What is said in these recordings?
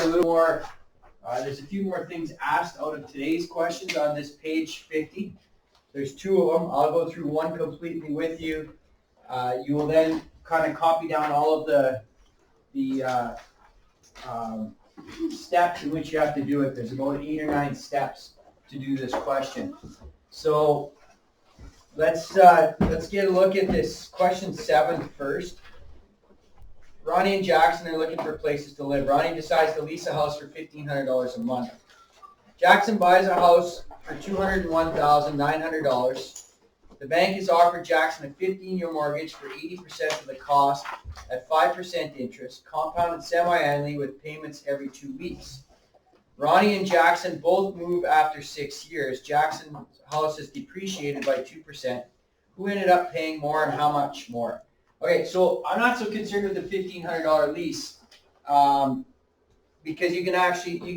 a little more, there's a few more things asked out of today's questions on this page 50. There's two of them. I'll go through one completely with you. You will then kind of copy down all of the steps in which you have to do it. There's about 8 or 9 steps to do this question. So let's get a look at this question 7 first. Ronnie and Jackson are looking for places to live. Ronnie decides to lease a house for $1,500 a month. Jackson buys a house for $201,900. The bank has offered Jackson a 15-year mortgage for 80% of the cost at 5% interest, compounded semi-annually with payments every 2 weeks. Ronnie and Jackson both move after 6 years. Jackson's house is depreciated by 2%. Who ended up paying more and how much more? Okay, so I'm not so concerned with the $1,500 lease because you can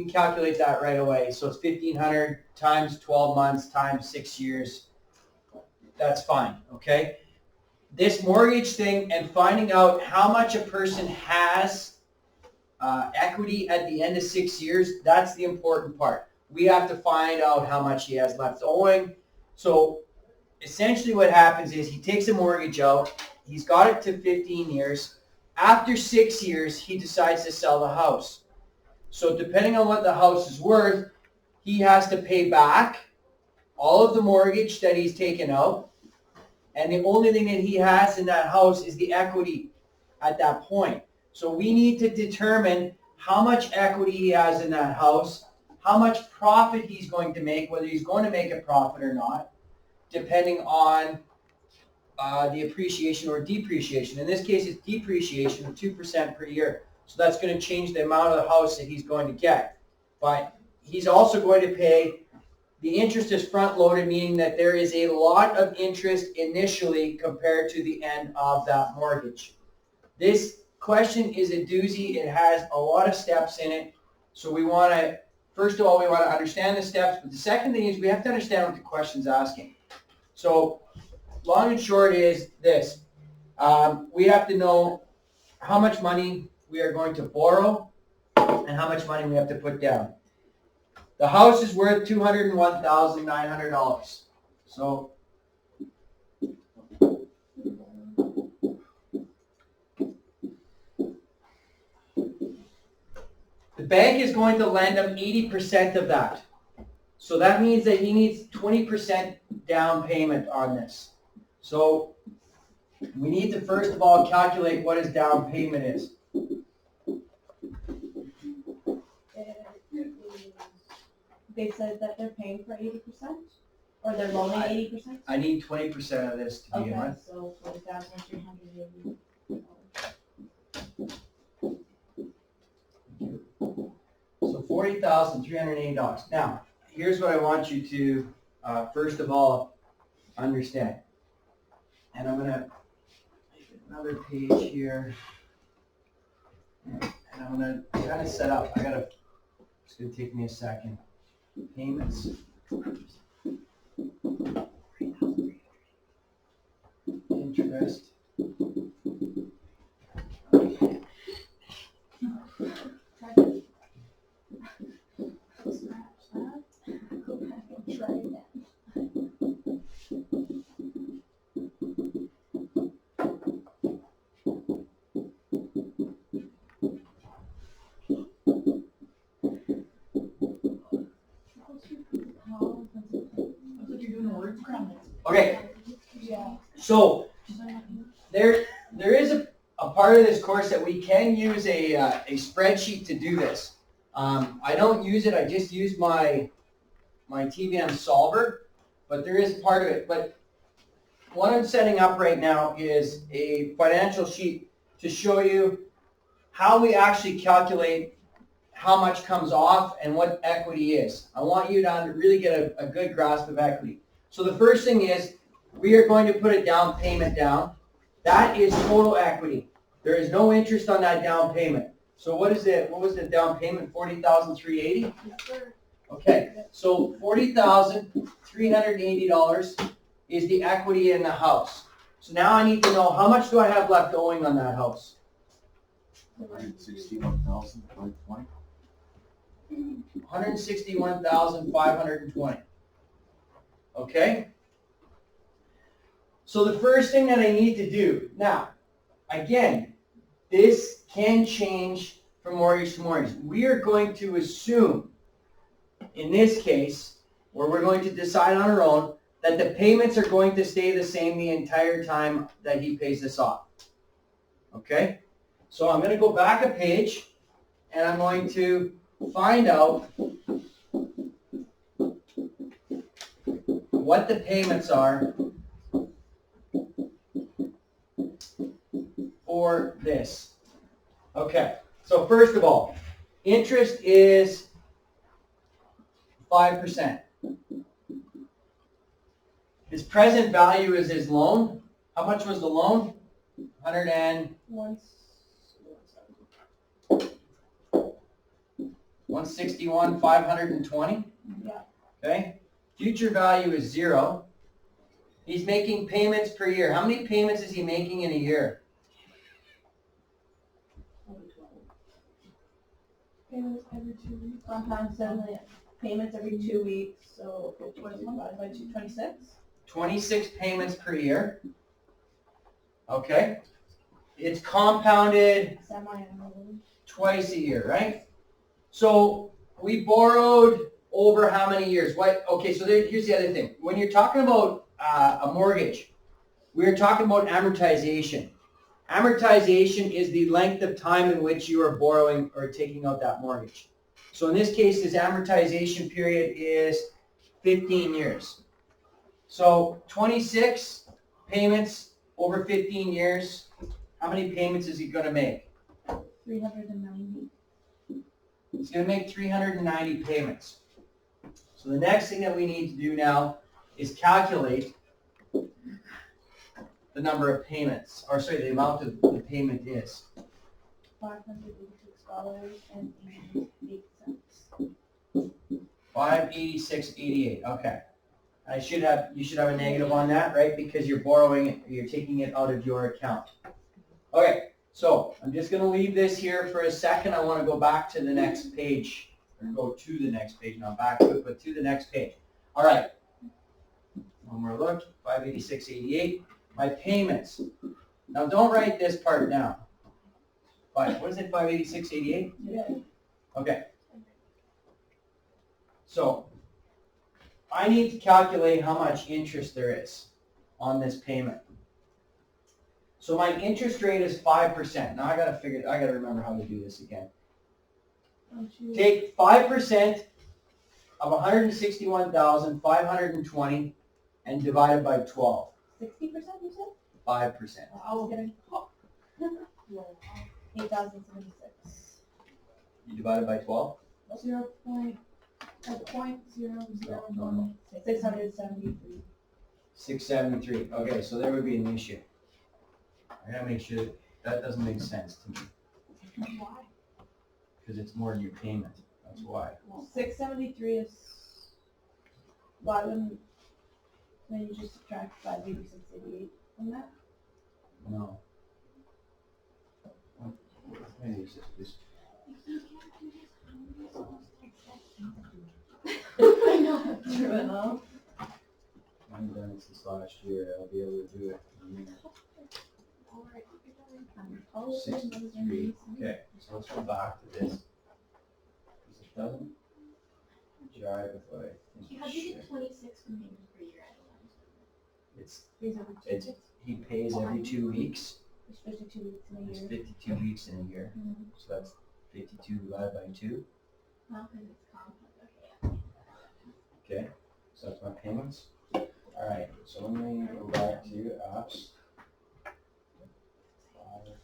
calculate that right away. So it's $1,500 times 12 months times 6 years. That's fine, okay? This mortgage thing and finding out how much a person has equity at the end of 6 years, that's the important part. We have to find out how much he has left owing. So essentially what happens is he takes a mortgage out. He's got it to 15 years. After 6 years, he decides to sell the house. So depending on what the house is worth, he has to pay back all of the mortgage that he's taken out. And the only thing that he has in that house is the equity at that point. So we need to determine how much equity he has in that house, how much profit he's going to make, whether he's going to make a profit or not, depending on the appreciation or depreciation. In this case, it's depreciation of 2% per year. So that's going to change the amount of the house that he's going to get. But he's also going to pay, the interest is front-loaded, meaning that there is a lot of interest initially compared to the end of that mortgage. This question is a doozy. It has a lot of steps in it. So we want to, first of all, we want to understand the steps. But the second thing is we have to understand what the question's asking. So long and short is this. We have to know how much money we are going to borrow and how much money we have to put down. The house is worth $201,900. So the bank is going to lend him 80% of that. So that means that he needs 20% down payment on this. So we need to first of all calculate what his down payment is. They said that they're paying for 80%? Or they're loaning 80%? I need 20% of this to begin with. So $40,380. So $40,380. Now, here's what I want you to first of all understand. And I'm going to make another page here. And I'm going to kind of set up. It's going to take me a second. Payments. Interest. Okay, so there is a part of this course that we can use a spreadsheet to do this. I don't use it, I just use my TVM solver, but there is part of it. But what I'm setting up right now is a financial sheet to show you how we actually calculate how much comes off and what equity is. I want you to really get a good grasp of equity. So the first thing is we are going to put a down payment down. That is total equity. There is no interest on that down payment. So what was the down payment? $40,380? Yes, sir. Okay, so $40,380 is the equity in the house. So now I need to know how much do I have left owing on that house? $161,520. $161,520. Okay? So the first thing that I need to do, now, again, this can change from mortgage to mortgage. We are going to assume, in this case, where we're going to decide on our own, that the payments are going to stay the same the entire time that he pays this off. Okay? So I'm going to go back a page, and I'm going to find out what the payments are for this. Okay, so first of all, interest is 5%. His present value is his loan. How much was the loan? 161,520. Yeah. Okay. Future value is 0. He's making payments per year. How many payments is he making in a year? Payments every 2 weeks. Sometimes suddenly payments every 2 weeks, so 20 divided by 2, 26. 26 payments per year. Okay. It's compounded Semi-annually. twice a year, right? So we borrowed over how many years? What? Okay, so here's the other thing. When you're talking about a mortgage, we're talking about amortization. Amortization is the length of time in which you are borrowing or taking out that mortgage. So in this case, his amortization period is 15 years. So 26 payments over 15 years. How many payments is he going to make? 390. He's going to make 390 payments. So the next thing that we need to do now is calculate the number of payments, or sorry, the amount of the payment is. $586.88. $586.88. Okay. You should have a negative on that, right? Because you're borrowing it, you're taking it out of your account. Okay. So I'm just going to leave this here for a second. I want to go back to the next page, or go to the next page, not back to it, but to the next page. All right. One more look. 586.88. My payments. Now don't write this part down. What is it? 586.88. Yeah. Okay. So I need to calculate how much interest there is on this payment. So my interest rate is 5%. Now I gotta remember how to do this again. Take 5% of 161,520 and divide it by 12. 60%, you said? 5%. I was getting 8,076. You divide it by 12? 0.001. 673. 673. Okay, so there would be an issue. I gotta make sure that doesn't make sense to me. Why? Because it's more than your payment. That's why. 673 is. Why wouldn't. Then you just subtract 586.88 from that? No. Maybe it's just this. I know, that's true enough. I haven't done it since last year. I'll be able to do it. 63. Okay, so let's go back to this. Because it doesn't jive with what I think How it do you should. get 26 payments per year? It's he pays every 2 weeks. It's 52 weeks in a It's year. 52 weeks in a year. Mhm. So that's 52 divided by 2. Well, because it's compound. Okay. Okay, so that's my payments. All right, so let me go back to apps. 5.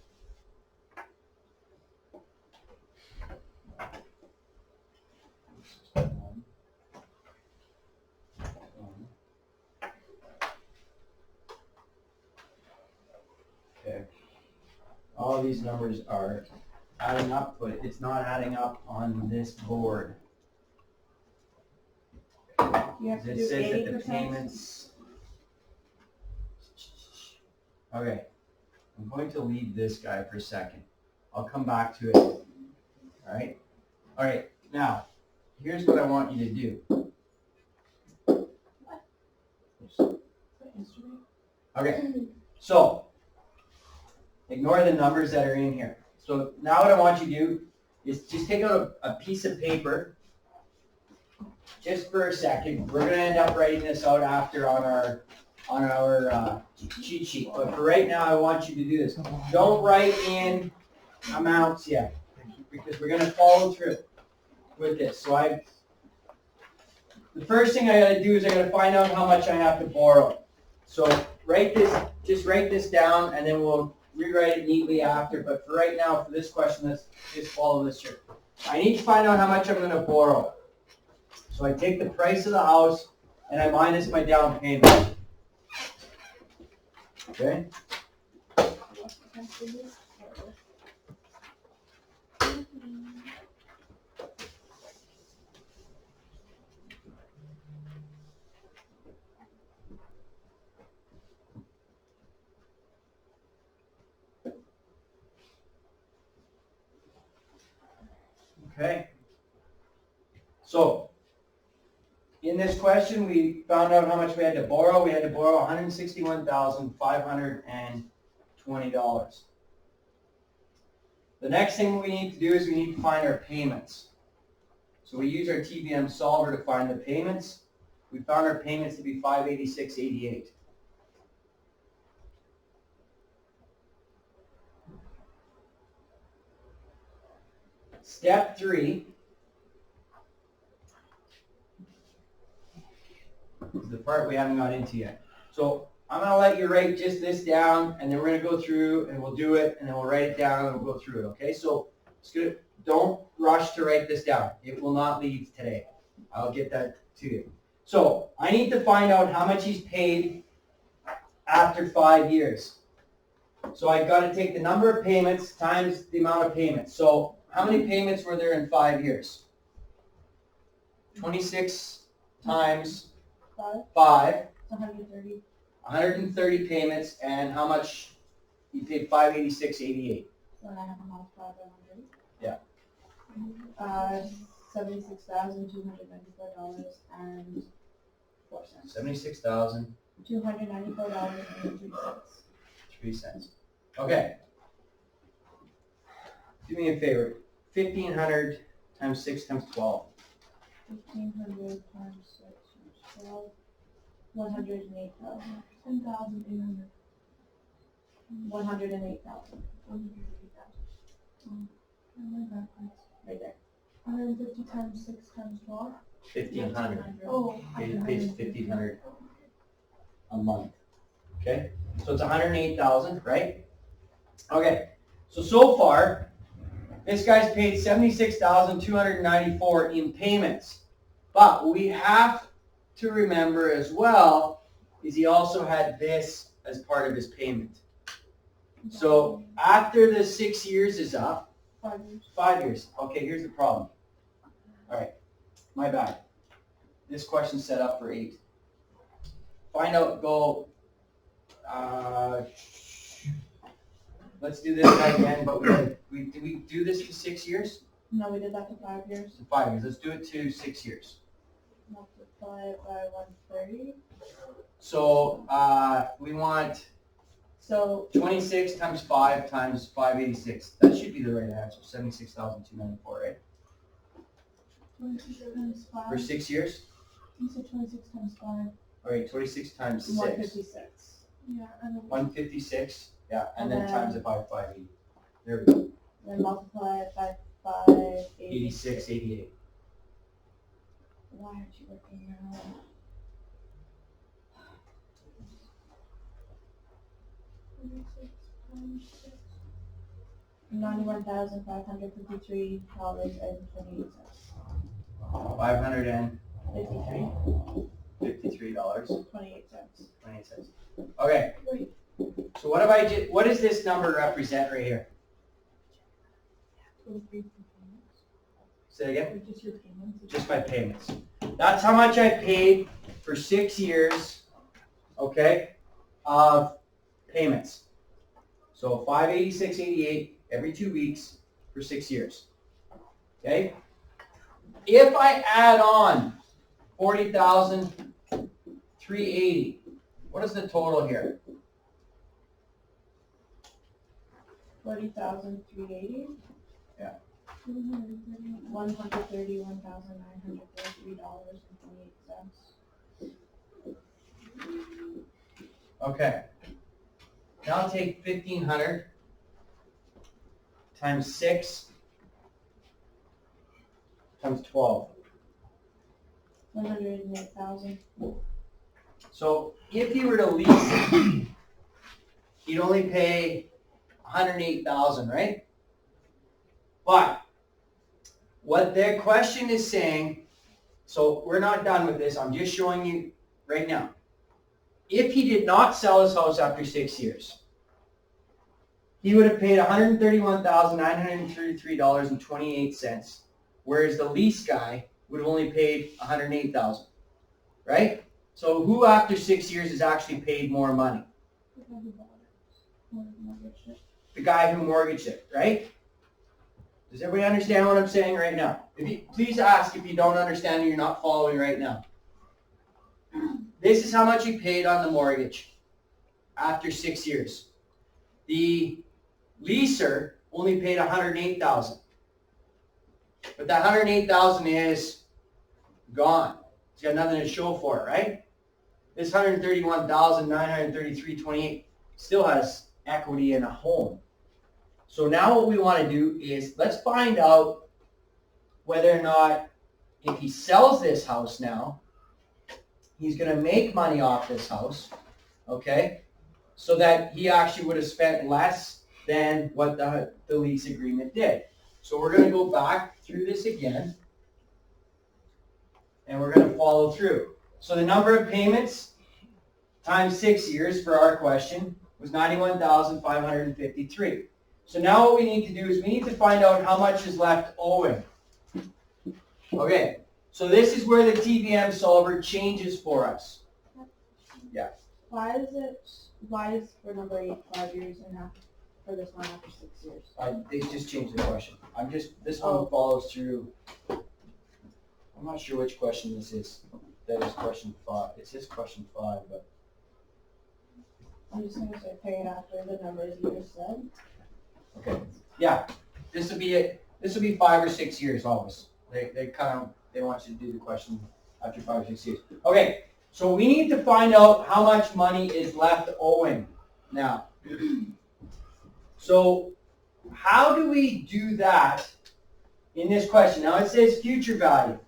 Okay. All these numbers are adding up, but it's not adding up on this board. You have to It do says that the 80%. payments. Okay, I'm going to leave this guy for a second. I'll come back to it. All right. Now, here's what I want you to do. Okay, so ignore the numbers that are in here. So now what I want you to do is just take out a piece of paper just for a second. We're gonna end up writing this out after on our cheat sheet. But for right now, I want you to do this. Don't write in amounts yet because we're gonna follow through with this. So the first thing I gotta do is I gotta find out how much I have to borrow. So just write this down and then we'll rewrite it neatly after. But for right now, for this question, let's just follow this here. I need to find out how much I'm gonna borrow. So I take the price of the house and I minus my down payment. Okay? Okay. So, in this question, we found out how much we had to borrow. We had to borrow $161,520. The next thing we need to do is we need to find our payments. So we use our TBM solver to find the payments. We found our payments to be $586.88. Step 3 is the part we haven't got into yet. So I'm going to let you write just this down, and then we're going to go through, and we'll do it, and then we'll write it down, and we'll go through it, okay? So don't rush to write this down. It will not leave today. I'll get that to you. So I need to find out how much he's paid after 5 years. So I've got to take the number of payments times the amount of payments. So how many payments were there in 5 years? 26 times 5. 130. 130 payments, and how much you paid? $586.88. So I have a multiplier by 100. Yeah. $76,294 and 4 cents. $76,003. $294.03. Okay. Do me a favor. 1,500 times 6 times 12. 1,500 times 6 times 12. 108,000. 10,800. 108,000. 108,000. Right there. 150 times 6 times 12. 1,500. Oh, He pays 1,500 a month. Okay. So it's 108,000, right? Okay. So far, this guy's paid $76,294 in payments. But we have to remember as well is he also had this as part of his payment. So after the 6 years is up, 5 years. 5 years. Okay, here's the problem. All right, my bad. This question's set up for 8. Find out, go, let's do this guy again, but did we do this to 6 years? No, we did that to 5 years. To 5 years. Let's do it to 6 years. Multiply it by 130. So we want So 26 times 5 times 586. That should be the right answer. 76,294, right? 26 times 5. For 6 years? You said 26 times 5. All right, 26 times 6. 156. Yeah, and then 156. Yeah, and then And times it by 580. There we go. then multiply it by 586. 86, 88. Why aren't you working now? $91,553.28. $553. 28 cents. 28 cents. Okay. So what does this number represent right here? Say it again? Just your payments. Just my payments. That's how much I paid for 6 years, okay, of payments. So $586.88 every 2 weeks for 6 years. Okay? if I add on 40,380, what is the total here? 40,380. Yeah. $131,933.28. Okay. Now take 1,500 times 6 times 12. 108,000. So if you were to lease it, you'd only pay 108,000, right? But what their question is saying, so we're not done with this, I'm just showing you right now. If he did not sell his house after 6 years, he would have paid $131,933.28, whereas the lease guy would have only paid $108,000, right? So who after 6 years has actually paid more money? The guy who mortgaged it, right? Does everybody understand what I'm saying right now? Please ask if you don't understand and you're not following right now. This is how much he paid on the mortgage after 6 years. The leaser only paid $108,000. But that $108,000 is gone. He's got nothing to show for it, right? This $131,933.28 still has equity in a home. So now what we want to do is let's find out whether or not if he sells this house now, he's going to make money off this house, okay? So that he actually would have spent less than what the lease agreement did. So we're going to go back through this again, and we're going to follow through. So the number of payments times 6 years for our question was 91,553. So now what we need to do is we need to find out how much is left owing. Okay, so this is where the TBM solver changes for us. Yeah. Why is for number 8 5 years and after for this one after 6 years? They just changed the question. This one follows through. I'm not sure which question this is. That is question 5. It says question 5, but. I'm just going to say pay it after the numbers you just said. Okay. Yeah. This will be it. This will be 5 or 6 years always. They want you to do the question after 5 or 6 years. Okay. So we need to find out how much money is left owing now. So how do we do that in this question? Now it says future value.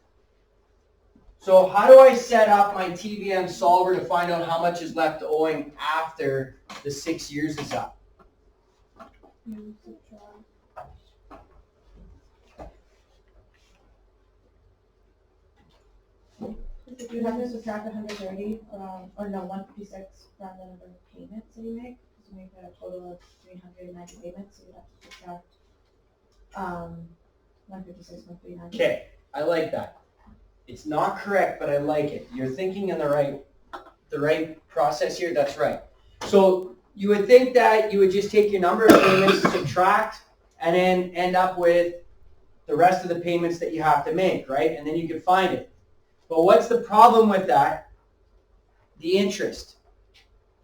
So how do I set up my TBM solver to find out how much is left owing after the 6 years is up? You subtract. If you have to subtract 130 or no, 156 from the number of payments that you make, because you make a total of 390 payments, so you have to subtract 156 from 390. Okay, I like that. It's not correct, but I like it. You're thinking in the right process here. That's right. So you would think that you would just take your number of payments, subtract, and then end up with the rest of the payments that you have to make, right? And then you can find it. But what's the problem with that? The interest.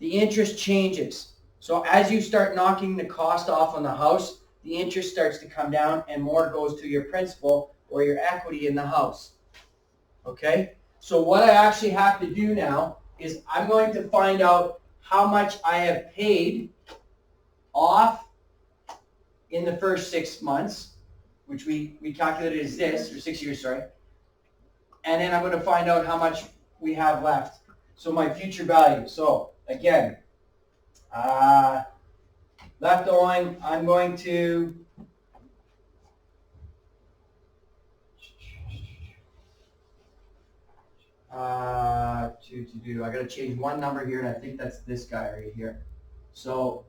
The interest changes. So as you start knocking the cost off on the house, the interest starts to come down and more goes to your principal or your equity in the house. Okay? So what I actually have to do now is I'm going to find out how much I have paid off in the first 6 months, which we calculated as this, or 6 years, sorry. And then I'm going to find out how much we have left. So my future value. So again, left owing, I'm going to I got to change one number here, and I think that's this guy right here. So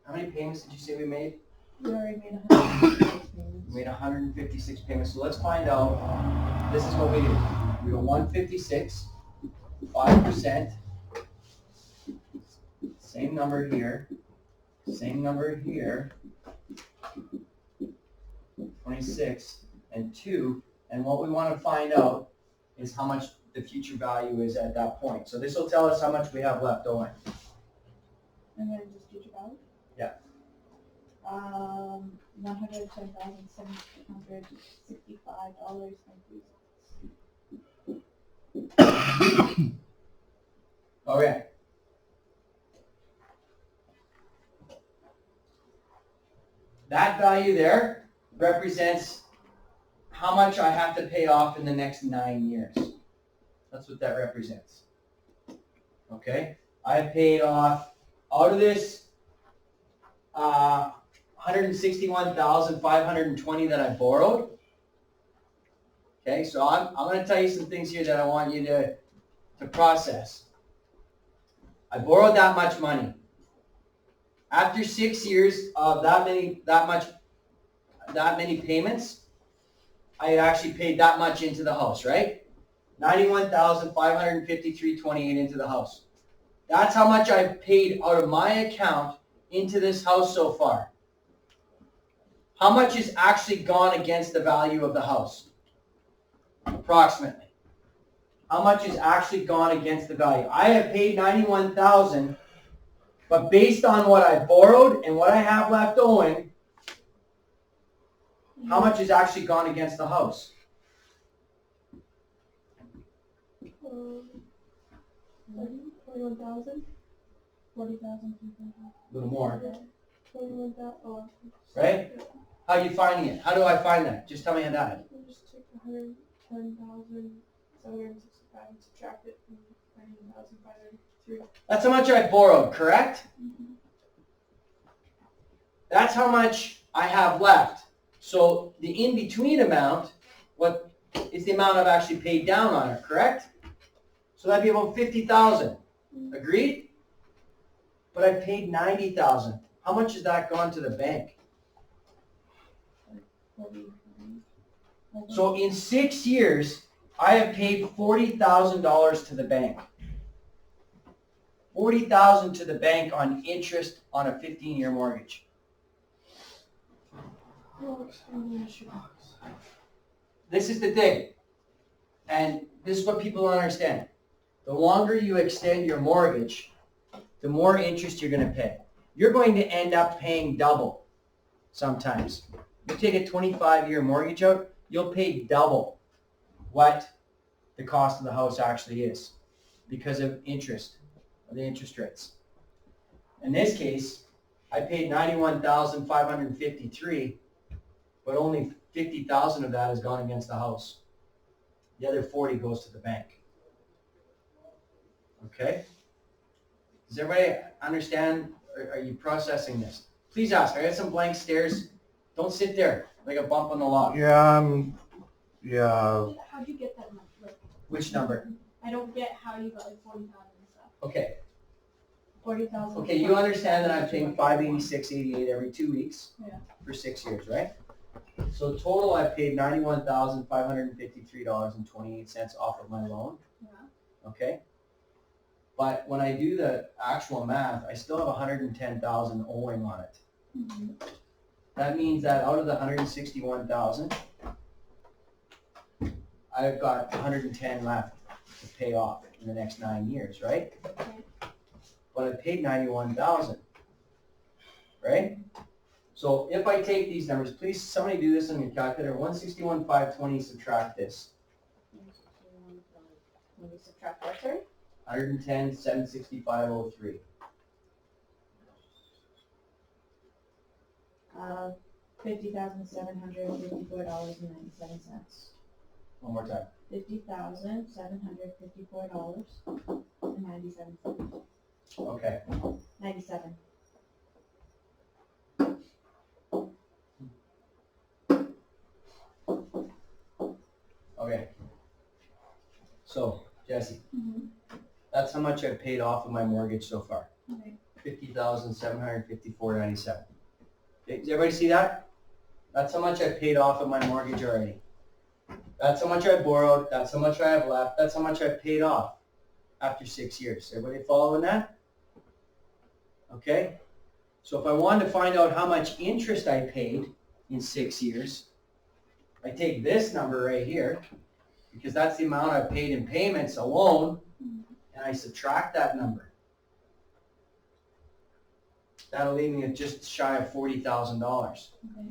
how many payments did you say we made? We already made 156 payments. We made 156 payments. So let's find out. This is what we do. We go 156, 5%. Same number here. Same number here. 26. and 2, and what we want to find out is how much the future value is at that point. So this will tell us how much we have left owing. And then just future value? Yeah. $110,765.03. Okay. That value there represents how much I have to pay off in the next 9 years. That's what that represents. Okay? I have paid off, out of this, 161,520 that I borrowed. Okay, so I'm going to tell you some things here that I want you to process. I borrowed that much money. After 6 years of that many payments, I actually paid that much into the house, right? 91,553.28 into the house. That's how much I've paid out of my account into this house so far. How much is actually gone against the value of the house? Approximately. How much is actually gone against the value? I have paid 91,000, but based on what I borrowed and what I have left owing, how much is actually gone against the house? 41,000? 40,000. A little more, 41,000. right? How are you finding it? How do I find that? Just tell me that. Just take 110,765 and subtract it from 90,503. That's how much I borrowed, correct? That's how much I have left. So the in-between amount, what is the amount I've actually paid down on it, correct? So that'd be about 50,000. Agreed? But I paid 90,000. How much has that gone to the bank? So in 6 years, I have paid $40,000 to the bank. 40,000 to the bank on interest on a 15-year mortgage. This is the thing, and this is what people don't understand. The longer you extend your mortgage, the more interest you're going to pay. You're going to end up paying double sometimes. You take a 25-year mortgage out, you'll pay double what the cost of the house actually is because of interest, of the interest rates. In this case, I paid $91,553, but only 50,000 of that has gone against the house. The other 40 goes to the bank. Okay? Does everybody understand? Are you processing this? Please ask. I got some blank stares. Don't sit there like a bump on the log. Yeah, How'd you get that much? Like, Which number? I don't get how you got like 40,000 and stuff. Okay. 40,000. Okay, you understand that I'm paying $586.88 every 2 weeks for 6 years, right? So total, I paid $91,553.28 off of my loan. Yeah. Okay. But when I do the actual math, I still have $110,000 owing on it. Mm-hmm. That means that out of the $161,000, I've got $110 left to pay off in the next 9 years, right? Okay. But I paid $91,000, right? So if I take these numbers, please somebody do this on your calculator. 161,520 subtract this. When we subtract what, sorry? 110,765.03. $50,754.97. One more time. $50,754.97. Okay. 97. Okay. So, Jesse, Mm-hmm. that's how much I've paid off of my mortgage so far. Okay. $50,754.97. Okay, does everybody see that? That's how much I paid off of my mortgage already. That's how much I borrowed. That's how much I have left. That's how much I paid off after 6 years. Everybody following that? Okay. So if I wanted to find out how much interest I paid in 6 years, I take this number right here, because that's the amount I've paid in payments alone, and I subtract that number. That'll leave me at just shy of $40,000. Okay.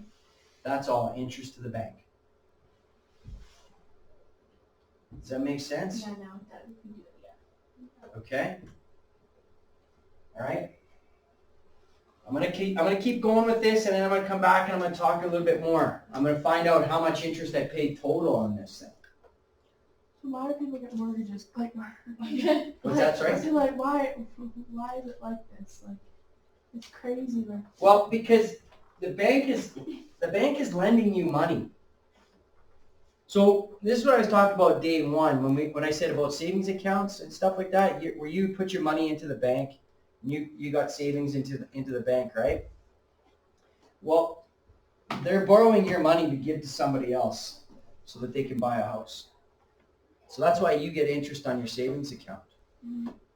That's all interest to the bank. Does that make sense? Yeah, now that we can do it, yeah. Okay. All right. I'm gonna keep going with this, and then I'm gonna come back and I'm gonna talk a little bit more. I'm gonna find out how much interest I paid total on this thing. A lot of people get mortgages, like, What's that, sorry? So, like, why is it like this? Like, it's crazy, like. Well, because the bank is lending you money. So this is what I was talking about day one when I said about savings accounts and stuff like that, where you put your money into the bank, and you got savings into the bank, right? Well, they're borrowing your money to give to somebody else so that they can buy a house. So that's why you get interest on your savings account,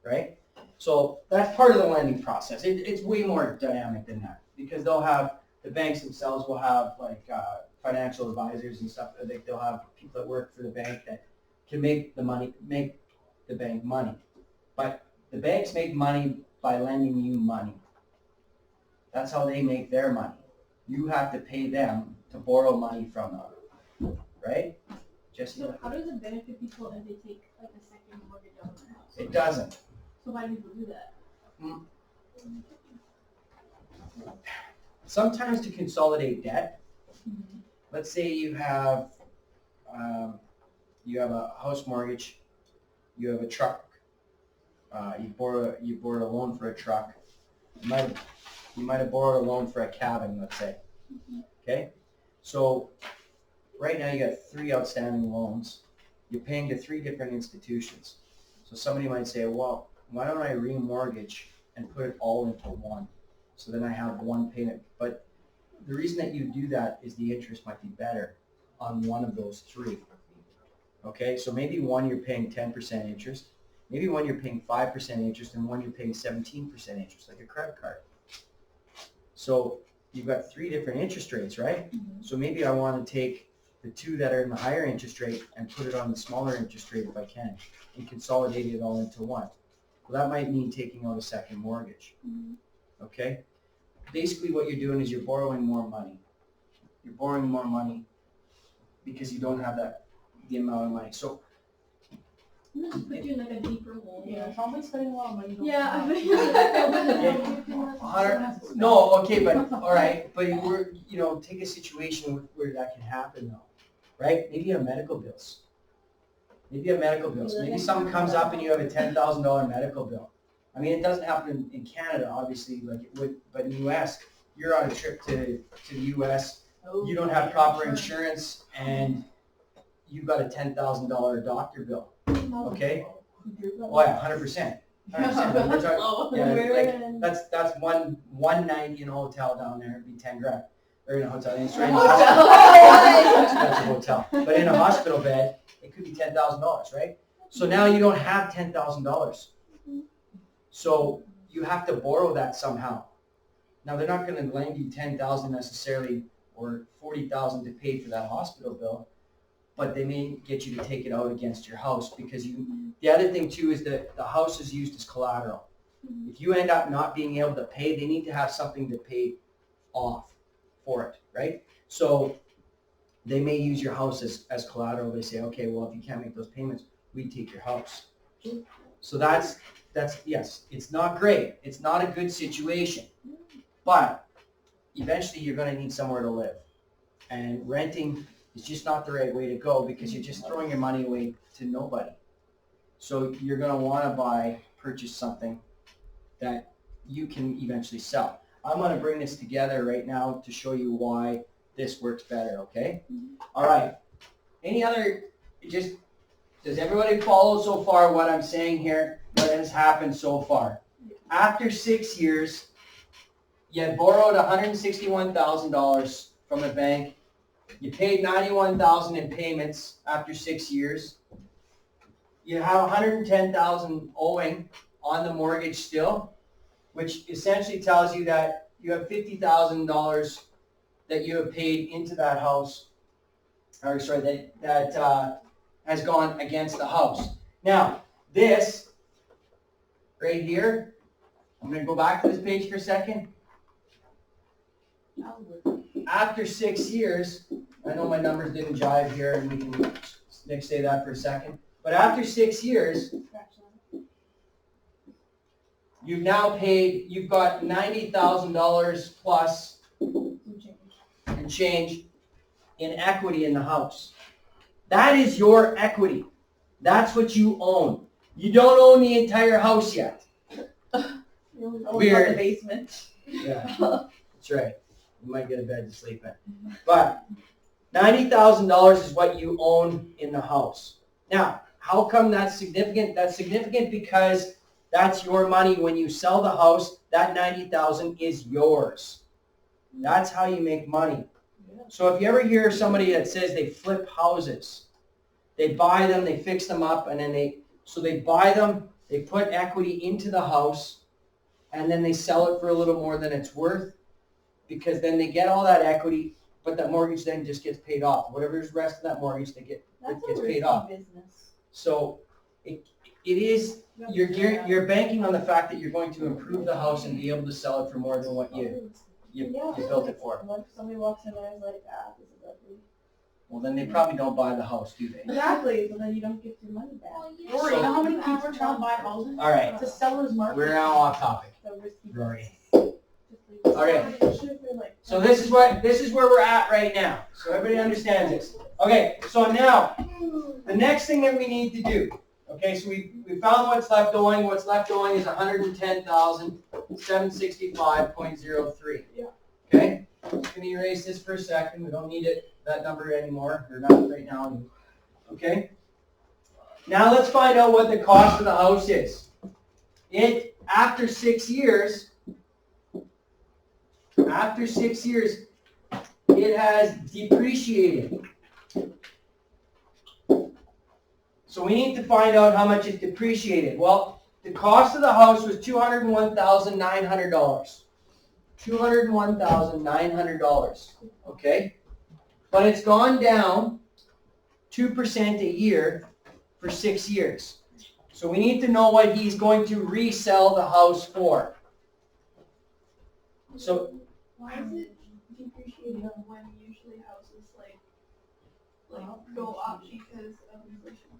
right? So that's part of the lending process. It's way more dynamic than that, because the banks themselves will have like financial advisors and stuff. They'll have people that work for the bank that can make the bank money. But the banks make money by lending you money. That's how they make their money. You have to pay them to borrow money from them, right? Jesse? So how does it benefit people if they take like a second mortgage on their house? It doesn't. So why do people do that? Sometimes to consolidate debt. Let's say you have a house mortgage, you have a truck, you borrowed a loan for a truck. You might have borrowed a loan for a cabin, let's say. Okay, so right now you got 3 outstanding loans. You're paying to 3 different institutions. So somebody might say, well, why don't I remortgage and put it all into one? So then I have one payment. But the reason that you do that is the interest might be better on one of those 3. Okay, so maybe one you're paying 10% interest, maybe one you're paying 5% interest, and one you're paying 17% interest, like a credit card. So you've got 3 different interest rates, right? So maybe I want to take the 2 that are in the higher interest rate and put it on the smaller interest rate if I can, and consolidate it all into one. Well, that might mean taking out a second mortgage. Okay? Basically what you're doing is you're borrowing more money. You're borrowing more money because you don't have the amount of money. So Just put you in like a deeper hole. Yeah, probably spending a lot of money. Yeah, I think no, okay, but all right, but take a situation where that can happen though, right? Maybe you have medical bills. Maybe something comes up and you have a $10,000 medical bill. I mean, it doesn't happen in Canada, obviously, like it would, but in the U.S., you're on a trip to the U.S., you don't have proper insurance, and you've got a $10,000 doctor bill, okay? Oh yeah, 100%. 100%. But we're talking, that's one night in a hotel down there, it'd be 10 grand. Or in a hotel, it's right in a hospital. Expensive hotel. But in a hospital bed, it could be $10,000, right? So now you don't have $10,000. So you have to borrow that somehow. Now they're not going to lend you $10,000 necessarily or $40,000 to pay for that hospital bill, but they may get you to take it out against your house because the other thing too is that the house is used as collateral. If you end up not being able to pay, they need to have something to pay off for it, right? So they may use your house as collateral. They say, okay, well, if you can't make those payments, we take your house. So that's yes, it's not great. It's not a good situation, but eventually you're going to need somewhere to live. And renting is just not the right way to go because you're just throwing your money away to nobody. So you're going to want to purchase something that you can eventually sell. I'm going to bring this together right now to show you why this works better, okay? All right. Any other, does everybody follow so far what I'm saying here? What has happened so far? After 6 years, you borrowed $161,000 from the bank. You paid $91,000 in payments after 6 years. You have $110,000 owing on the mortgage still, which essentially tells you that you have $50,000 that you have paid into that house or sorry, that has gone against the house. Now, this right here, I'm going to go back to this page for a second. After 6 years, I know my numbers didn't jive here, and we can Nick say that for a second. But after 6 years, you've now paid. You've got $90,000 plus and change in equity in the house. That is your equity. That's what you own. You don't own the entire house yet. Weird. The basement. Yeah, that's right. You might get a bed to sleep in. But $90,000 is what you own in the house. Now, how come that's significant? That's significant because that's your money. When you sell the house, that $90,000 is yours. That's how you make money. So if you ever hear somebody that says they flip houses, they buy them, they fix them up, and then they buy them, they put equity into the house, and then they sell it for a little more than it's worth, because then they get all that equity, but that mortgage then just gets paid off. Whatever's the rest of that mortgage, it gets paid off. Business. So it is, you're banking on the fact that you're going to improve the house and be able to sell it for more than what you built it for. When somebody walks in there and is like, this is ugly. Well, then they probably don't buy the house, do they? Exactly, so then you don't get your money back. Well, yeah. Rory, you know how many people are trying to buy houses? All right. It's a seller's market. We're now off topic, So risky. Rory. All Okay. right. So this is where we're at right now. So everybody understands this. Okay, so now the next thing that we need to do. Okay, so we found what's left owing. What's left owing is $110,765.03. Yeah. Okay, I'm just gonna erase this for a second. We don't need that number anymore, or not right now. Okay. Now let's find out what the cost of the house is. After 6 years. After 6 years, it has depreciated. So we need to find out how much it depreciated. Well, the cost of the house was $201,900. $201,900. Okay? But it's gone down 2% a year for 6 years. So we need to know what he's going to resell the house for. So Why is it depreciating when usually houses like go up because of inflation?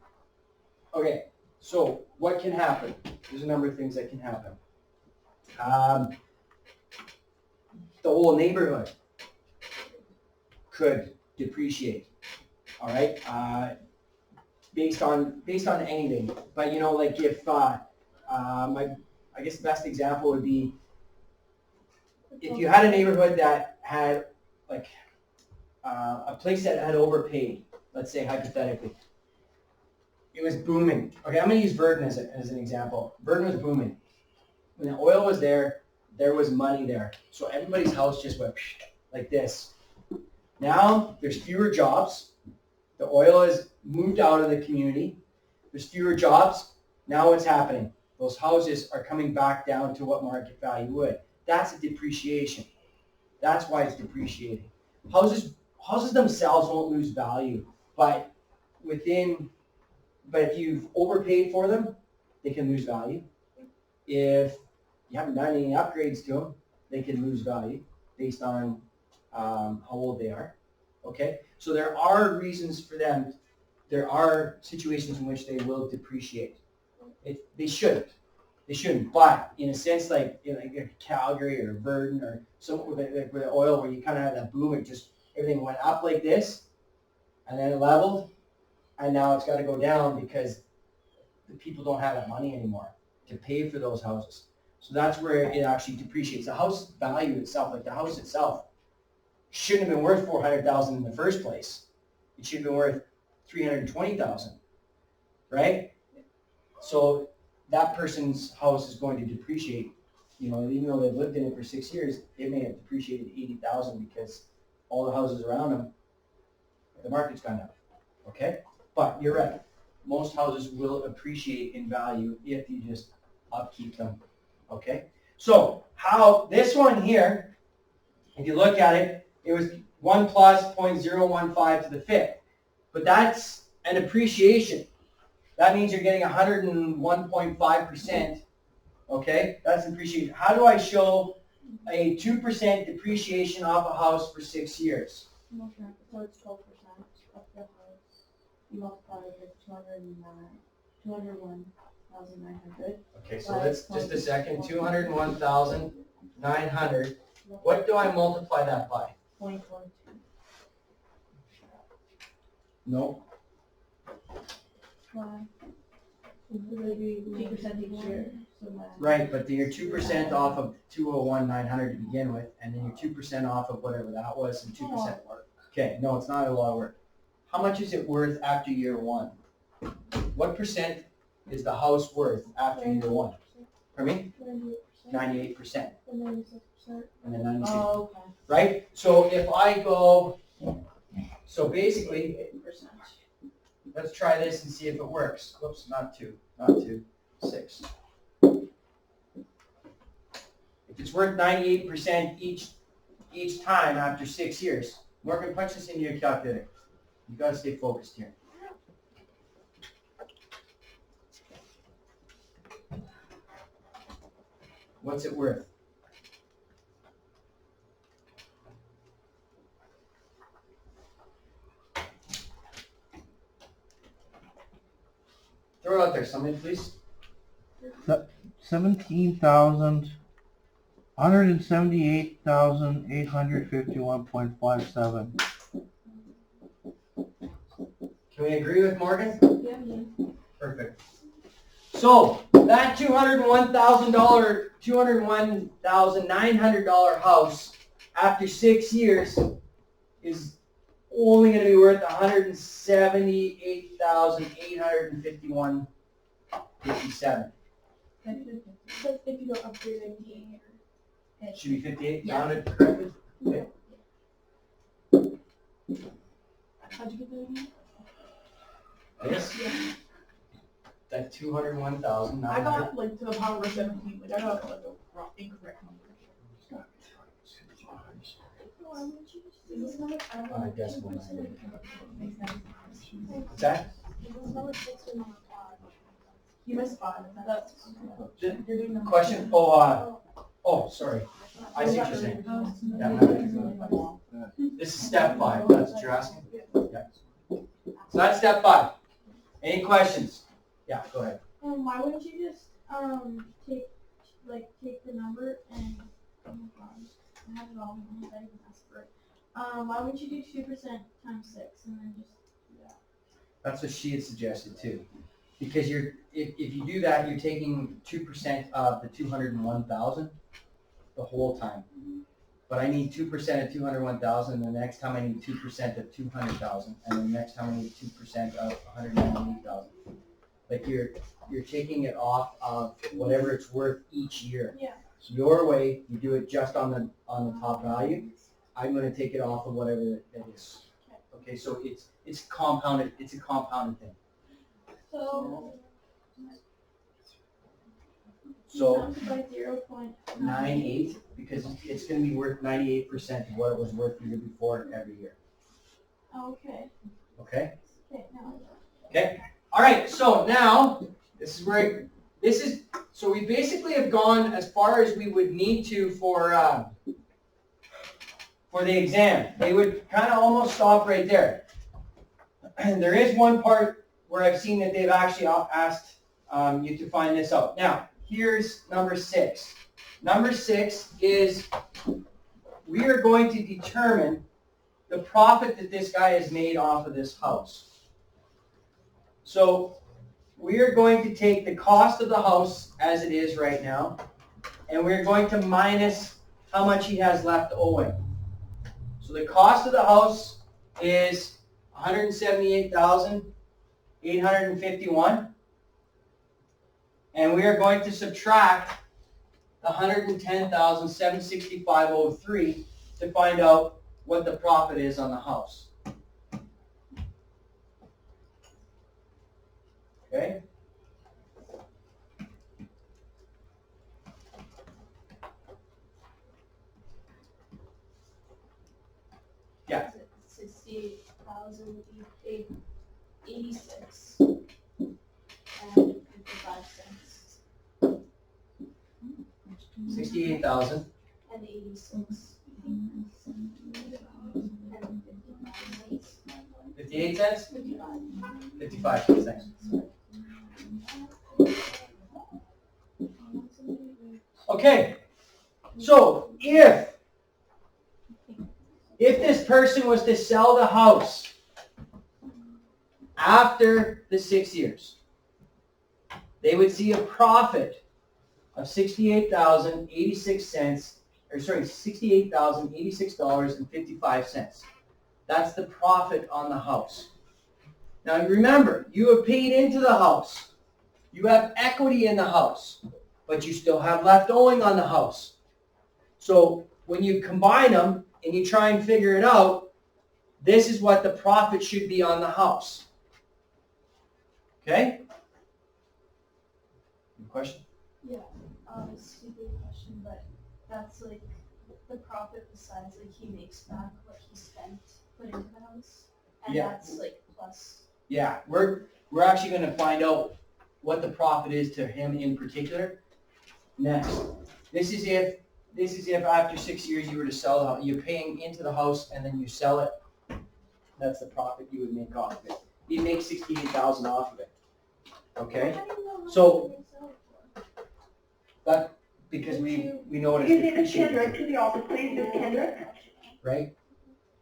okay, so what can happen? There's a number of things that can happen. The whole neighborhood could depreciate. All right, based on anything. But like if I guess the best example would be if you had a neighborhood that had like a place that had overpaid. Let's say hypothetically, it was booming. Okay, I'm going to use Verdun as an example. Verdun was booming. When the oil was there was money there. So everybody's house just went like this. Now there's fewer jobs. The oil has moved out of the community. There's fewer jobs. Now what's happening? Those houses are coming back down to what market value would. That's a depreciation. That's why it's depreciating. Houses themselves won't lose value, but if you've overpaid for them, they can lose value. If you haven't done any upgrades to them, they can lose value based on how old they are. Okay, so there are reasons for them. There are situations in which they will depreciate. They shouldn't. But in a sense, like Calgary or Verdun or somewhere with the oil, where you kind of had that boom, everything went up like this, and then it leveled, and now it's got to go down because the people don't have that money anymore to pay for those houses. So that's where it actually depreciates. The house value itself, like the house itself, shouldn't have been worth $400,000 in the first place. It should have been worth $320,000, right? So that person's house is going to depreciate. Even though they've lived in it for 6 years, it may have depreciated $80,000 because all the houses around them, the market's gone up. Okay, but you're right. Most houses will appreciate in value if you just upkeep them. Okay, so how this one here, if you look at it, it was 1 plus 0.015 to the fifth. But that's an appreciation. That means you're getting 101.5%. Okay, that's appreciation. How do I show a 2% depreciation off a house for 6 years? So it's 12% of the house. You multiply it with 201,900. Okay, so let's just a second. 201,900. What do I multiply that by? 0.12. No. Why? 2% each year. So Right, but you're 2% off of 201,900 to begin with, and then you're 2% off of whatever that was, and 2%. Okay, no, it's not a lot of work. How much is it worth after year 1? What percent is the house worth after year 1? Pardon me? 98%. And 96%. And then 96. Oh, okay. Right? So if I go, so basically, 8%. let's try this and see if it works. Whoops, not 2, 6. If it's worth 98% each time after 6 years, Morgan, punch this into your calculator. You gotta stay focused here. What's it worth? Throw it out there, somebody, please. 178,851.57. Can we agree with Morgan? Yeah. Perfect. So that $201,900 house after 6 years is only going to be worth $178,851.57. But if you don't upgrade anything, It should be 58. Yeah. Rounded correctly. Okay. how'd you get that again? This Yeah. that 201,000. I got like to the power of 17. Like I got like a wrong, incorrect number. Decimal. What's that? You missed 5. That's you're doing number Question? 10. Oh, sorry. I see what you're saying. This is step 5. That's what you're asking? Yeah. So that's step 5. Any questions? Yeah, go ahead. Why wouldn't you just take the number and oh my gosh, I have it all in my head, I even asked for it. Why wouldn't you do 2% times 6 and then just do that? That's what she had suggested too. Because if you do that, you're taking 2% of the 201,000 the whole time. But I need 2% of 201,000, and the next time I need 2% of 200,000, and then the next time I need 2% of 198,000. Like you're taking it off of whatever it's worth each year. Yeah. So your way, you do it just on the top value. I'm going to take it off of whatever it is. Okay, so it's compounded. It's a compounded thing. So by 0.98. 98, because it's going to be worth 98% of what it was worth the year before every year. Okay. Okay. Okay. Now. Okay. All right. So now so we basically have gone as far as we would need to for the exam. They would kind of almost stop right there. And there is one part where I've seen that they've actually asked you to find this out. Now, here's number 6. Number 6 is we are going to determine the profit that this guy has made off of this house. So we are going to take the cost of the house as it is right now, and we're going to minus how much he has left owing. So the cost of the house is $178,851, and we are going to subtract the $110,765.03 to find out what the profit is on the house. Okay? Yeah. 68,000 would be 6 and 55 cents. 68,000. And 86. And 58 cents? 55. 55 cents. Okay, so if this person was to sell the house after the 6 years, they would see a profit of $68,086.55. That's the profit on the house. Now remember, you have paid into the house. You have equity in the house, but you still have left owing on the house. So when you combine them and you try and figure it out, this is what the profit should be on the house. Okay? Any question? Yeah, stupid question, but that's like the profit besides like he makes back what he spent put into the house, and Yeah. that's like plus. Yeah, we're actually going to find out what the profit is to him in particular next. This is if after 6 years you were to sell the house, you're paying into the house and then you sell it. That's the profit you would make off of it. You'd make $68,000 off of it. Okay, How do you know how So- much you're selling for? that because we know what it's Excuse me, Ms. depreciated, Kendrick, to the office, please, Ms. Kendrick. right?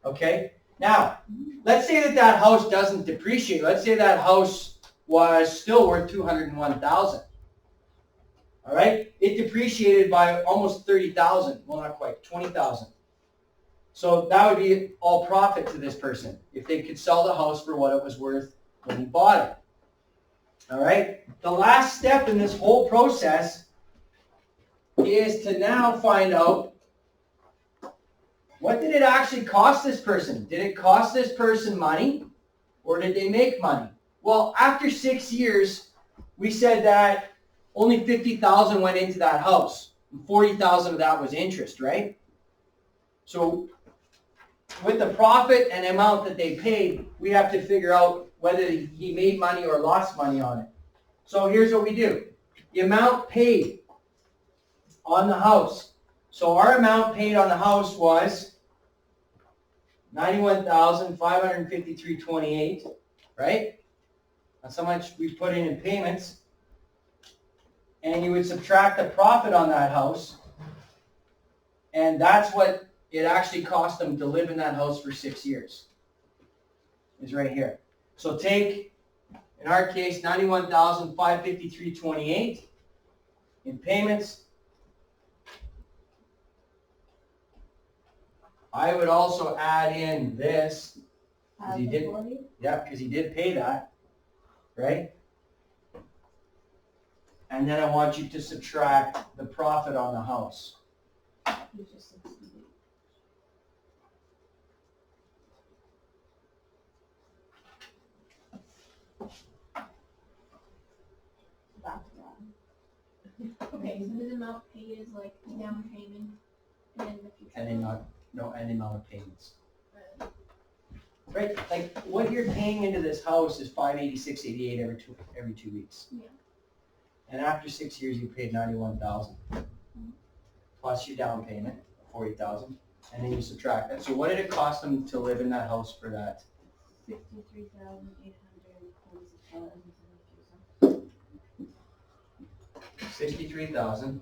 Okay, now let's say that house doesn't depreciate. Let's say that house was still worth $201,000. All right, it depreciated by almost $30,000. Well, not quite, $20,000. So that would be all profit to this person if they could sell the house for what it was worth when he bought it. All right, the last step in this whole process is to now find out what did it actually cost this person? Did it cost this person money or did they make money? Well, after 6 years, we said that only $50,000 went into that house. And $40,000 of that was interest, right? So with the profit and amount that they paid, we have to figure out whether he made money or lost money on it. So here's what we do. The amount paid on the house. So our amount paid on the house was $91,553.28, right? That's how much we put in payments. And you would subtract the profit on that house. And that's what it actually cost them to live in that house for 6 years. Is right here. So take, in our case, $91,553.28 in payments. I would also add in this. Add You the did- 40. Yeah, because he did pay that, right? And then I want you to subtract the profit on the house. He's just 68. Back to that. Okay, so his amount paid is like down payment and the future. And then any amount of payments. Right, like what you're paying into this house is $586.88 every 2 weeks. Yeah. And after 6 years, you paid $91,000 plus your down payment, $40,000, and then you subtract that. So what did it cost them to live in that house for that? $63,846. $63,000.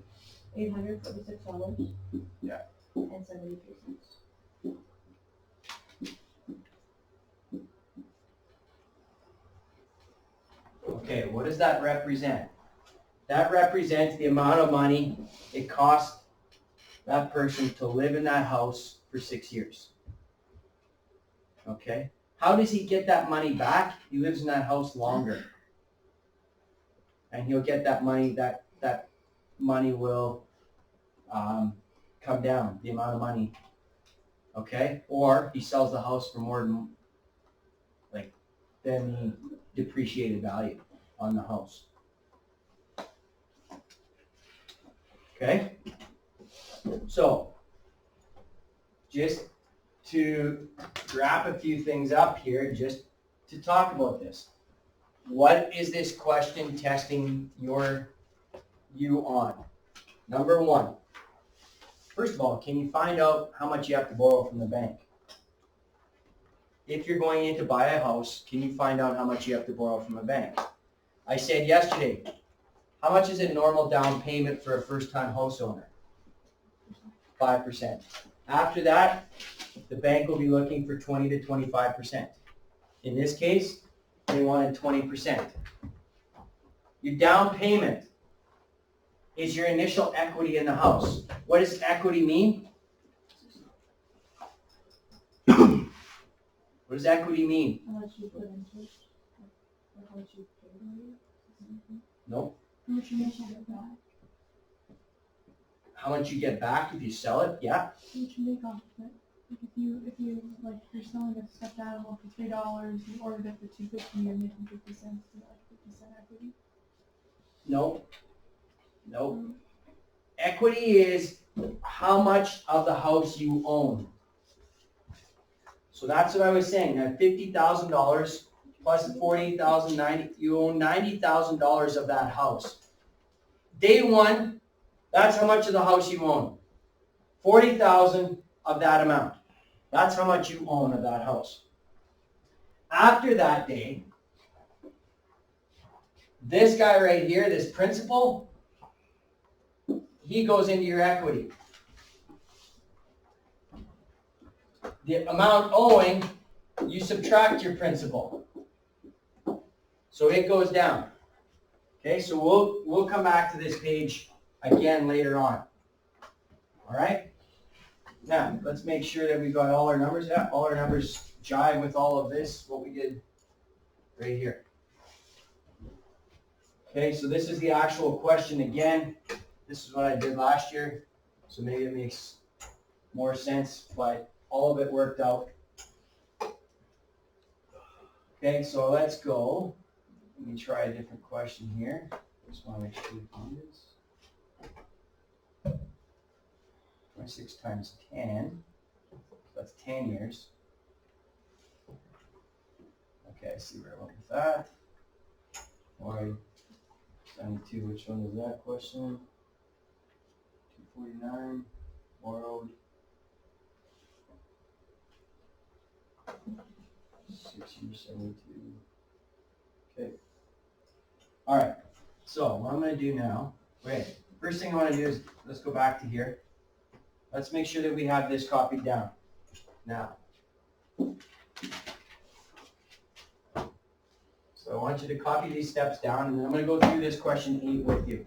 $846. Yeah. And 73 cents. Okay, what does that represent? That represents the amount of money it cost that person to live in that house for 6 years. Okay? How does he get that money back? He lives in that house longer. And he'll get that money, that money will come down, the amount of money. Okay? Or he sells the house for more than the depreciated value on the house. Okay? So, just to wrap a few things up here, just to talk about this. What is this question testing you on? Number one, first of all, can you find out how much you have to borrow from the bank? If you're going in to buy a house, can you find out how much you have to borrow from a bank? I said yesterday, how much is a normal down payment for a first-time house owner? 5%. After that, the bank will be looking for 20 to 25%. In this case, they wanted 20%. Your down payment is your initial equity in the house. What does equity mean? What does equity mean? How much you put into it? Or how much you pay for it? Nope. How much you make on it back? How much you get back if you sell it? Yeah. How much you make off of it? Like if you like you're selling a stuffed animal for $3, you ordered it for $2.50, you're making 50 cents to like 50 cent equity. Nope. Nope. Equity is how much of the house you own. So that's what I was saying. At $50,000 plus the $48,090, you own $90,000 of that house. Day one, that's how much of the house you own. $40,000 of that amount. That's how much you own of that house. After that day, this guy right here, this principal, he goes into your equity. The amount owing, you subtract your principal. So it goes down. Okay, so we'll come back to this page again later on. All right? Now, let's make sure that we got all our numbers. Yeah, all our numbers jive with all of this, what we did right here. Okay, so this is the actual question again. This is what I did last year, so maybe it makes more sense, but all of it worked out. Okay, so let's go. Let me try a different question here. Just want to make sure we find this. 26 times 10, that's 10 years. Okay, I see where I went with that. Or 72, which one is that question? 249, borrowed. 6 years, 72. Okay. All right, so what I'm going to do now, first thing I want to do is, let's go back to here. Let's make sure that we have this copied down. Now, so I want you to copy these steps down, and then I'm going to go through this question 8 with you.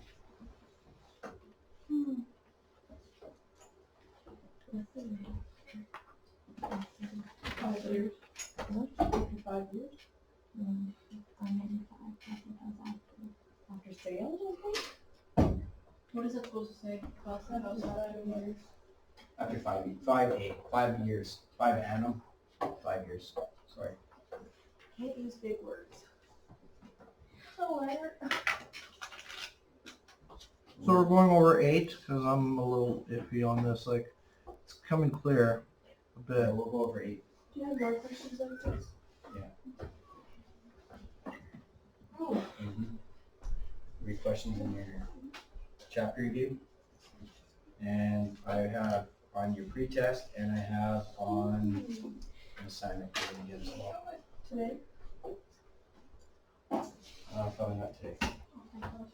Years. How much? 55 years? I'm 95. I think I was After sales, I think? What is it supposed to say? Cost of house value? After 5 years, 5 annum, 5 years, sorry. Can't use big words. So So we're going over 8 because I'm a little iffy on this. Like, it's coming clear a Yeah, bit. we'll go over 8. Do you have more questions like this? Mm-hmm. 3 questions in your chapter review. And I have on your pretest, and I have on an assignment for you as well. Today? Probably not today.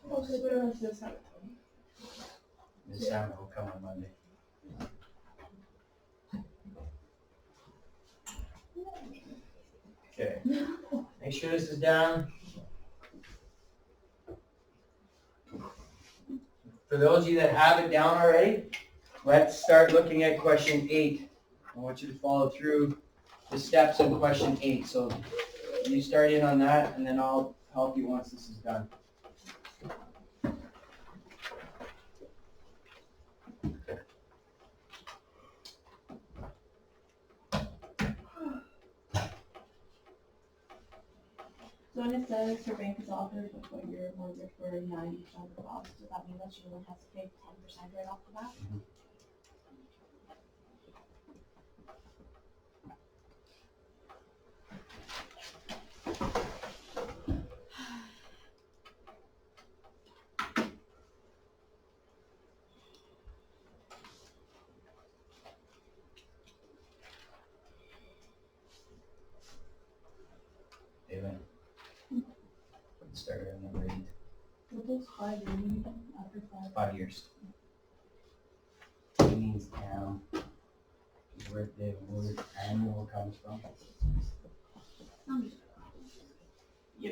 Oh, so we don't have to decide. The assignment will come on Monday. Okay. Make sure this is down. For those of you that have it down already, let's start looking at question 8. I want you to follow through the steps in question 8. So you start in on that, and then I'll help you once this is done. So when it says your bank is offered to put your mortgage for 90% of the cost, does that mean that she only has to pay 10% right off the bat? Started on number 8, What does 5 mean again, after 5? 5 years. It means town. Is where the word annual comes from. I'm just. Yeah.